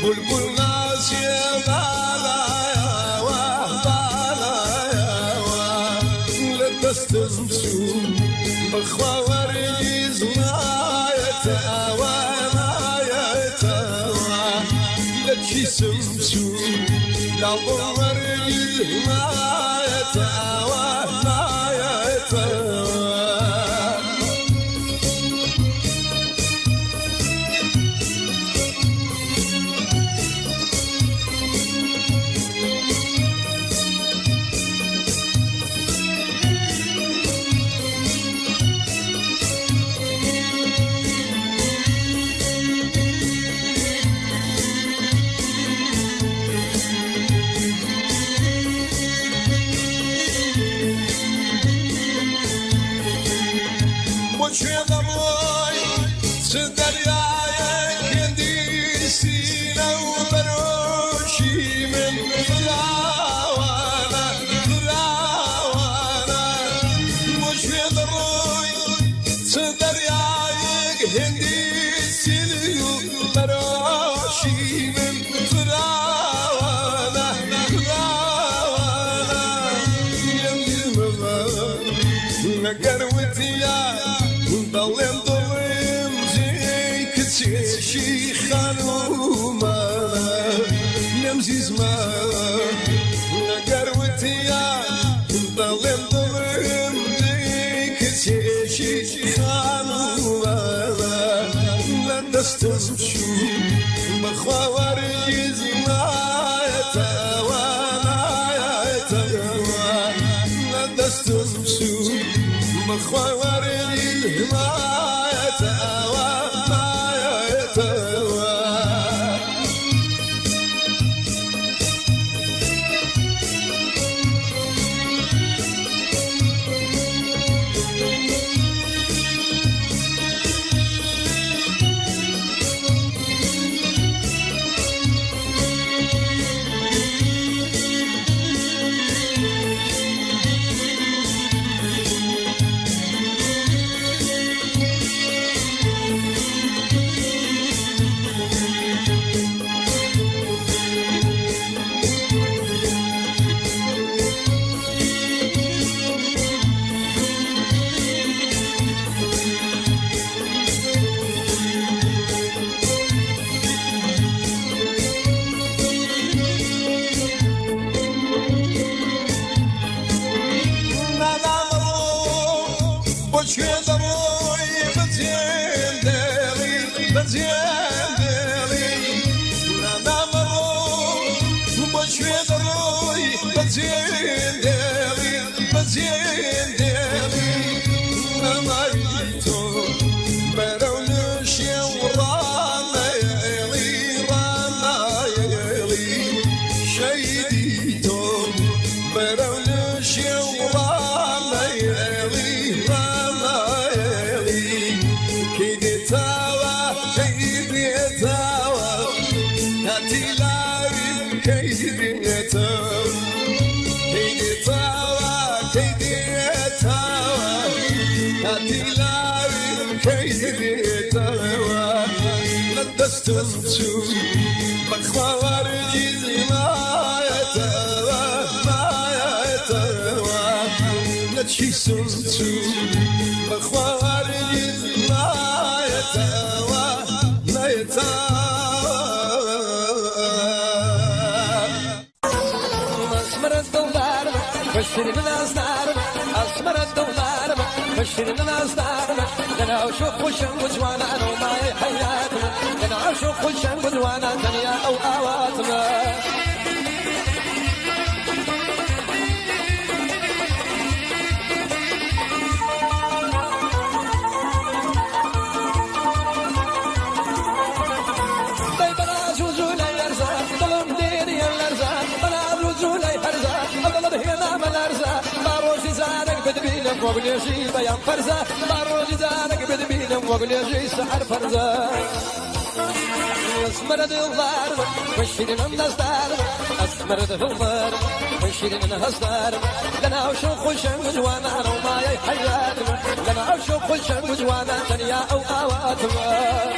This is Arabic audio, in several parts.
بلبل ناس يا بالايا وبالايا لبستمسو بخواريز ما يتاوى ما يتاوى لكي سمسو لا ضمريز ما يتاوى ما يتاوى تمشو مخواريز ما يتاوى ما يتاوى لا تمشو مخواريز ما يتاوى ما يتاوى شيدي توم برونش يا تلاوي كيدري توا ندستم تشوف بخوار جيز ما يتوا نتشي سمتو بخوار جيز ما يتوا أسمر الدولار بشر الناس نار أسمر الدولار بشر الناس نار أنا أشوف وشنقز وأنا وماي حياتنا أنا أشوف وشنقز وأنا دنيا أو آواتنا وقليشي بيان فرزة باروجي زانك بدبينم وقليشي سحر فرزة أسمر دولار وشيرين الناس دار أسمر دولار وشيرين الناس دار لنا أشوف وشنقز وانا وماي حياتنا لنا أشوف وشنقز وانا دنيا أو آواتنا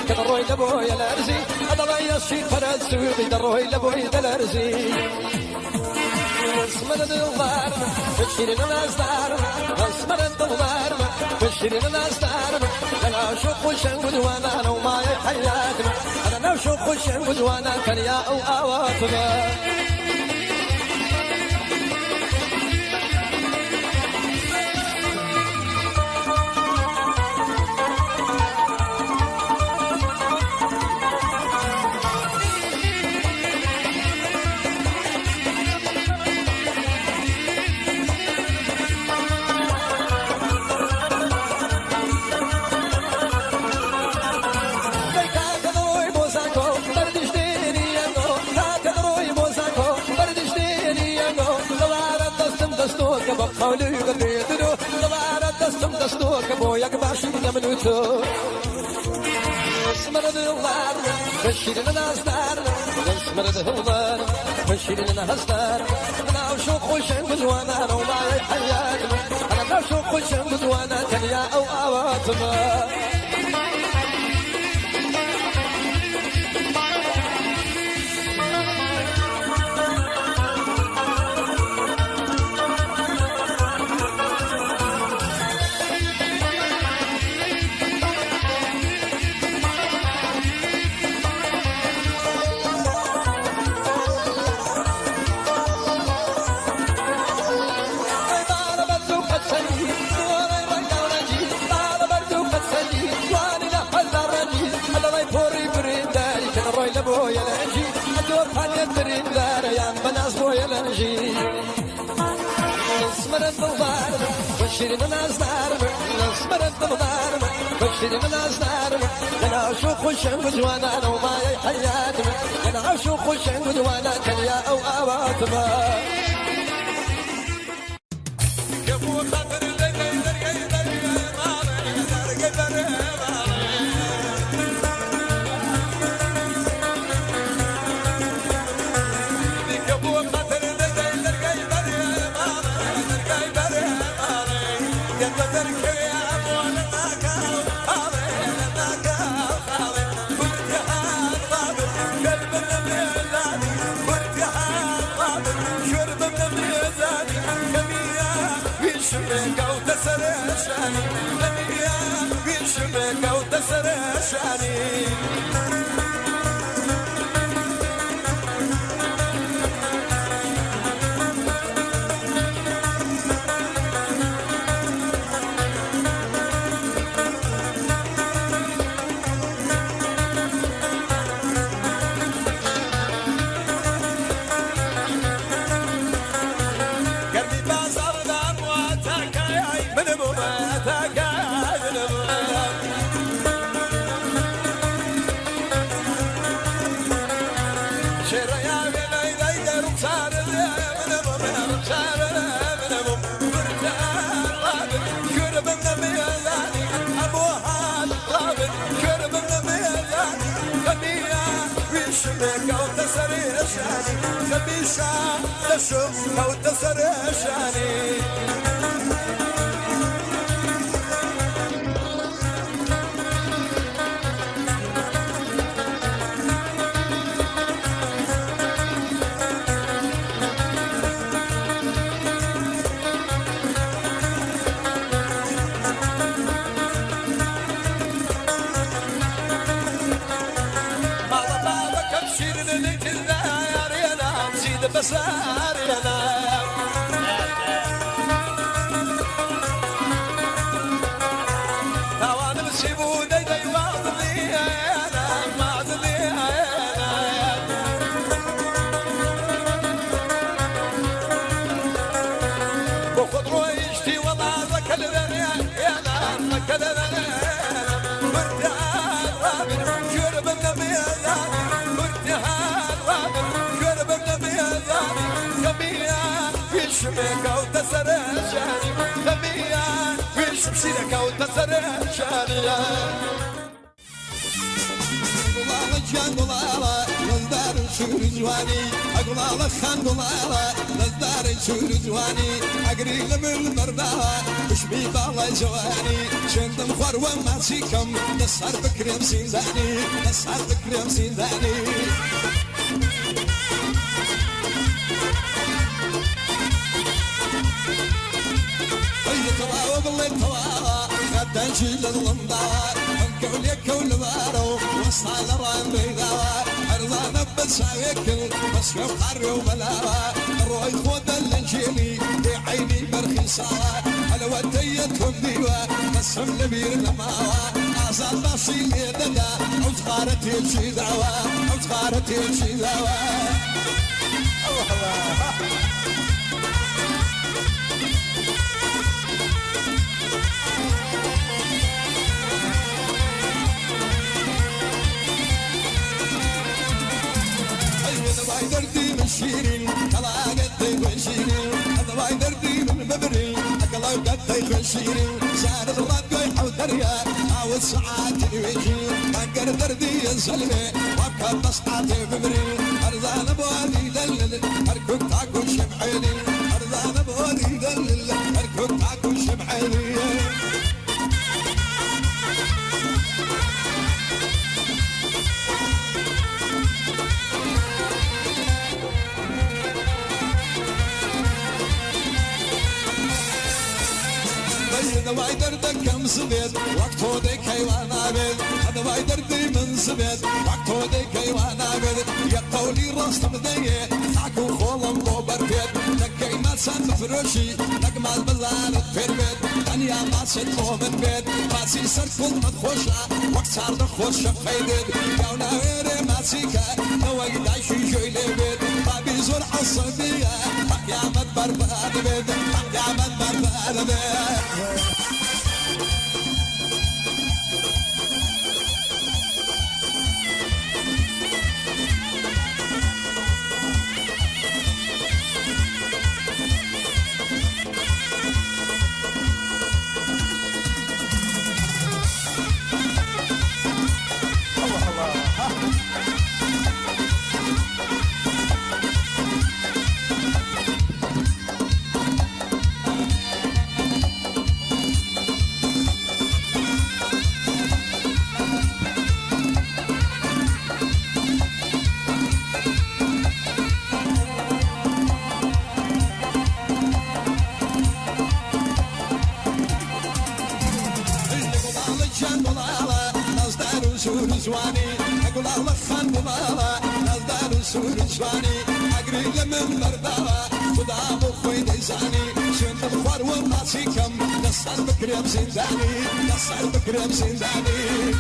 كدروي لبوي الارزي اضلي الشي فرد سوقي دروي لبوي الارزي اسمر الدولار بشيرين الناس دار اسمر الدولار بشيرين الناس دار انا اشوف وشنقز وانا وماي حياتنا انا اشوف وشنقز وانا كريا او اواتنا قولي قديدو طلعنا دستور كبويا كباشي نمنوتو اسمر الدولار بشيرين الناس دار اسمر الدولار بشيرين الناس دار انا اشوف وشنقز وانا وماي حياتنا انا اشوف وشنقز وانا دنيا او اواتنا بويا الانجي ادور حالي ترين دار يا بناس بويا الانجي اسمر الدولار بشيرين الناس دار اسمر الدولار بشيرين الناس دار انا اشوف وشنقز وانا وماي حياتنا انا اشوف وشنقز وانا كليا او اواتنا قلبي بازار شمك وتسرشاني خبيشة تشم وتسرشاني بسار يا توان بسيبو داي داي بعضني انا بعضني انا بخض رويشتي والله ذاك الذنيا يا لا ذاك الذنيا مرتاح رابر شرب النبي يا مرتاح رابر شرب النبي يا خبيا ويشمك وتسرشاني خبيا ويشمشيك وتسرشاني أقول الله جان الله نزدار شور جواني أقول الله خان الله نزدار شور جواني أقري لمن المرداوة وشبي بالله جواني شندم خور وما سيكم نسهر بكريم سينزاني نسهر بكريم سينزاني تنشيل الغمضاء الكولي كول بارو وصال ران بيضاء أرضانا بسايكل بس يبقر وبلاوة الروي خود الانجيلي بعيني برخيصة على وديتهم ديوة بس هم نبير لماوة أعزال بصيل يدنا أو صغارتي الشي دعوة أو صغارتي الشي دعوة شيرين طلع قدي وشيرين هذا وايد دردي من مبري اكلا قدي وشيرين زاد الرد ويحو دريا عاود ساعاتي ويجي اقر دردي ينسلمي وابكى بسطاتي بمري ارضان بوالي دلل اركب تاكو شبحيني ارضان بوالي دلل اركب تاكو شبحيني هذا وايد دردك كم سبيت وقت وديك وانا بيت هذا وايد دردي من سبيت وقت وديك وانا بيت يا قولي راس تبديه تاكو خولم بوبر بيت لكي ما سان فروشي لك ما البلان في البيت دنيا ما ستو من بيت ما سي سركل مدخوشة وقت صار دخوش فايدت يا ناويري ما سيكا نوي دايشي جوي لبيت ما بيزور عصبية يا مدبر باد بيت يا مدبر باد بيت أقول الله خان بلالا نزدار سور جواني أقري لمن بردالا خدا بخوي ديزاني شنت بخوار وماسيكم نصر بكريم زنداني نصر بكريم زنداني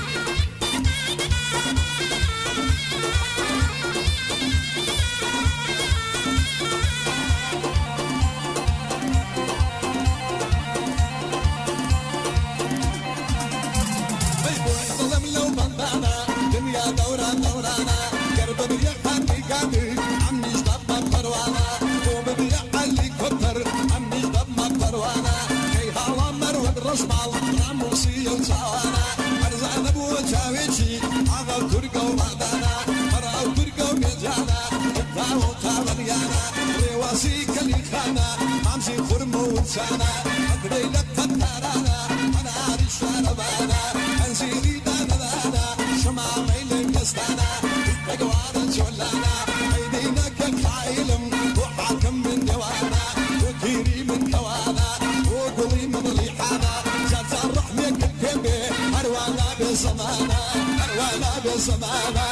دوران دورانا قرب بيقان بيقاني عمي جدب مقروانا قوم بيقالي كتر عمي جدب مقروانا كي هالا مرود رشبال راموسي وصاوانا أرزان أبو جاويشي عغل ترقو بعدانا أراو ترقو وانسانا ادري لك تترانا انا عارش ربانا انزلي دانا شمع ميل يستانا تقوار جولانا ايدينا كحايلم وحاكم من دوانا وكيري من كوانا وقولي من ريحانا جات الرحمة كبكبي اروانا بزمانا اروانا بزمانا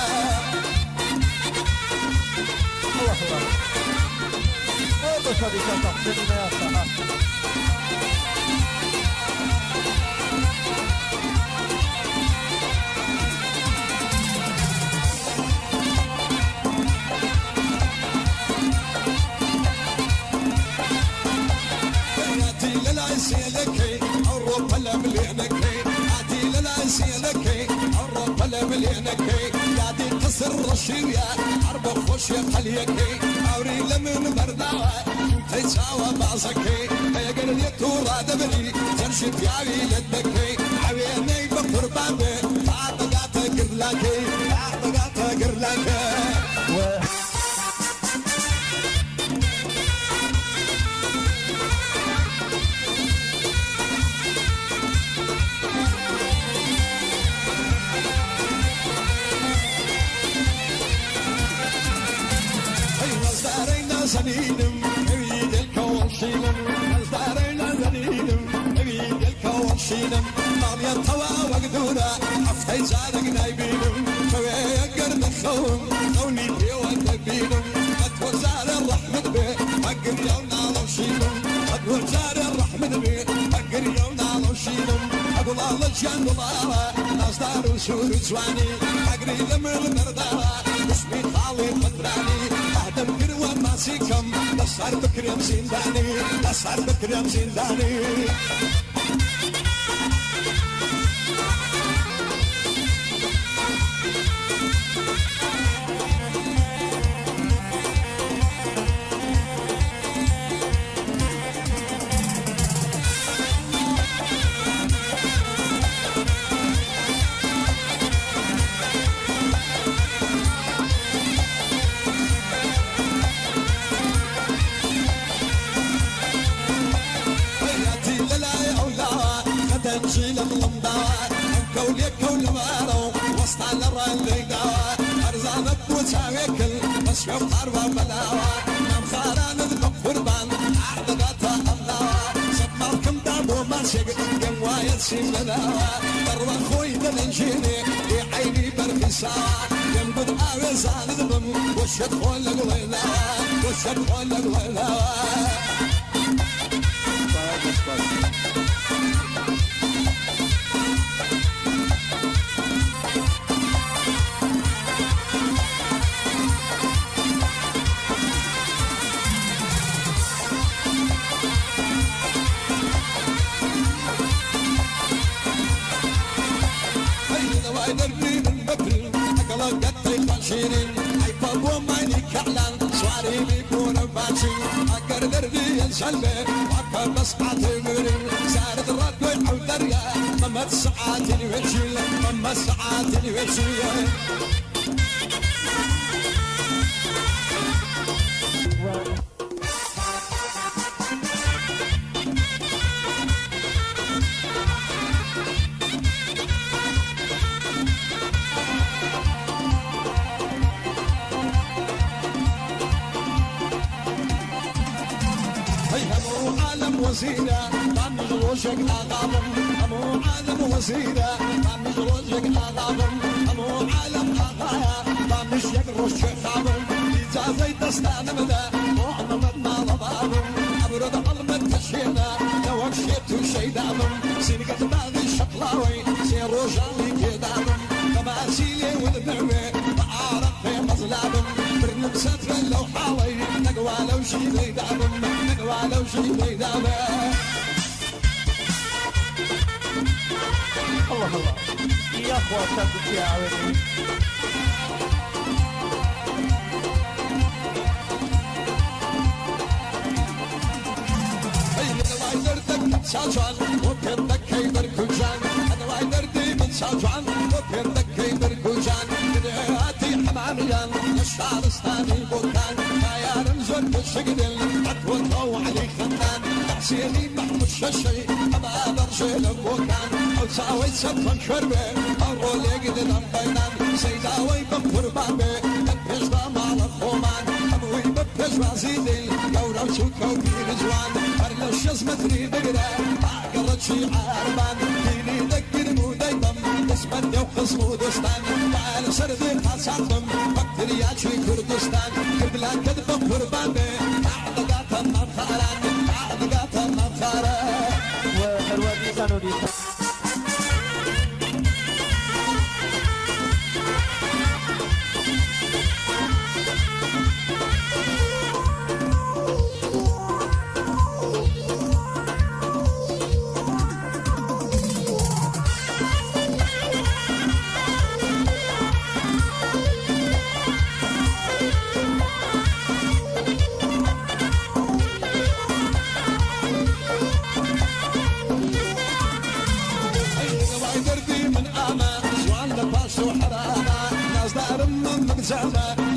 الله الله بس هذه كانت تحسيننا يا صلاح سيلكي الرب لملينكي عادي للعسيلكي الرب لملينكي قاعدي تصر الشيا عرب خوش قليكي اوري لمن برداوة تيساوى بعضكي يا قرني تورا دبلي تنشد ياوي لدكي عويني بقرباني تعبقات قرلاكي تعبقات قرلاكي زنينم نريد الكون شينم نزدارنا زنينم نريد الكون شينم مالي الطوا وقدونا عفتي زارق نايبينم شوي قرد الخوم خوني بي ودبينم اتوزار الرحمة بي اقر يونا لو شينم اتوزار الرحمة بي اقر يونا لو شينم اقول الله جان الله نزدار وسور جواني اقري لمن المردارة اسمي خالي قدراني اهدم كروان ماسيكم بصار بكريم زنداني بصار بكريم زنداني نجيل المضاوى كولي كول مارو وسط على الرالي داوى ارزانك وتاويكل بس يوم حربة بلاوى نام خاران ذبق فربان احدقاتها الله سبماركم دابو ماسك قوايد سيملاوى دروا خوي دلنجيني يعيني برخي ساوى ينبض اوي زان ذبم وشد خولك ويلاوى وشد خولك ويلاوى شلبي وعكا بسقعة المرين سارد الرد ويحو دريا مما تسعات الوشيل مما تسعات الوشيل وزيرة طعم جروشك أغابم أمو عالم وزيرة طعم جروشك أغابم أمو عالم أغايا طعم جروشك أغابم إجازي تستانم دا محمد ما ضبابم أبرد علم تشينا لوك شيتو شيدامم سينكت باغي شقلاوي سيرو جالي كدامم تماسيلي والنعمة بعارف في مظلامم برنم ستر لو حاوي نقوى لو شي بيدامم نقوى لو شي بيدامم الله الله يا اخوة سبت يا عويني ساجان وبيدك كيدر كوجان انا وايدر دي من ساجان وبيدك كيدر كوجان بدهاتي حماميان الشعر استاني بوكان ما يارم زر بالشقدل عدوته علي خنان سيني محمود شاشي أما برجل بوكان أو ساوي سبن شربي أرولي قدام بينان سيداوي بقر بابي أبيش ضمال الخومان أبوي ببيش وزيدي يورم سوكو في رجوان أرلش يزمتني بقرا عقرت شي عربان فيني ذكر موديبم اسمن يوقص مودستان تعال سردي قاساتم بكتريات شي كردستان قبلا كذب قرباني عدقات النفاران عدقات النفاران وحروادي سانودي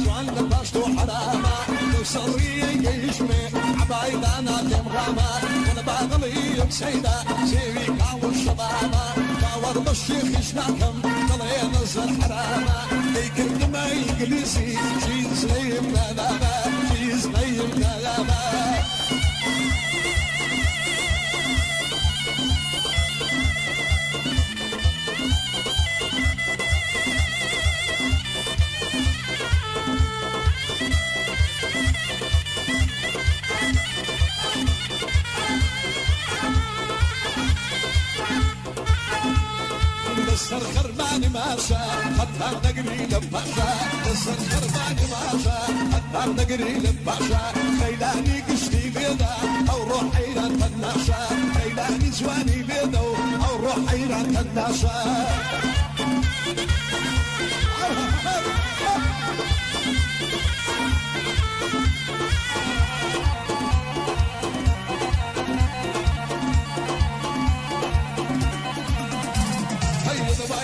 جوان لباشتو حراما وصري يشمي عبايدانا تمغاما وانا باغلي بسيدة سيري كاو الشبابا باور بالشيخ يشناكم طلعين الزر حراما ليك ما يجلسي شيز ليم كلابا شيز ليم كلابا بس الخرباني ماشى حتى نقري لباشا بس الخرباني ماشى حتى نقري لباشا خيلاني قشتي بيضا او روحي ران تناشا خيلاني زواني بيضا او روحي ران تناشا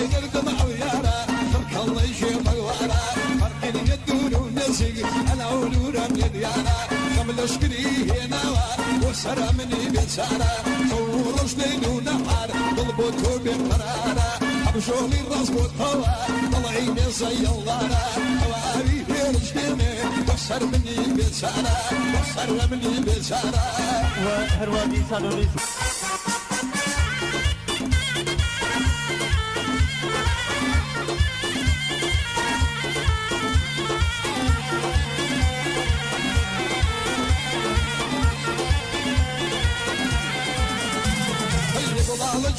يقدم عيارة فرق الله يشيب الوارة فرقين يدون ونسي أنا ولورا من ديارة كمل اشكري هنا وسرى مني بسارة طور جديد ونحار ضلبوتو بقرارة أبشولي الراس بوتهوى طلعيني زي اللارة هواري رجليني وسر مني بسارة وسر مني بسارة وحروادي سانودي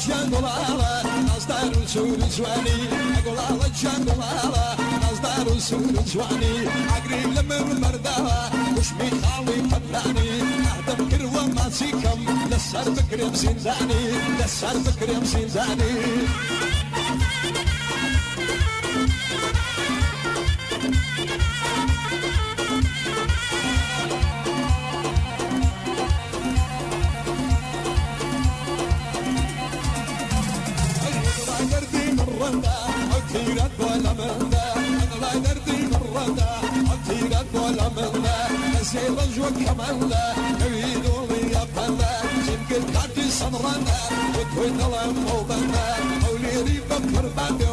جندولالا نصدر وسور جواني أقول على جندولالا نصدر وسور جواني أقرب لمر مرداوة وش بيخاوي فتراني أهدم كروة ما سيكم لسر بكرم زنزاني لسر بكرم زنزاني أكيرك ولا مندا أنا لا دردي مردا أكيرك ولا مندا نسير رجوك كماندا نريدو لي أبدا جنك كاتي سمراندا وتوين لهم وبندا أولي ريبك كرباندا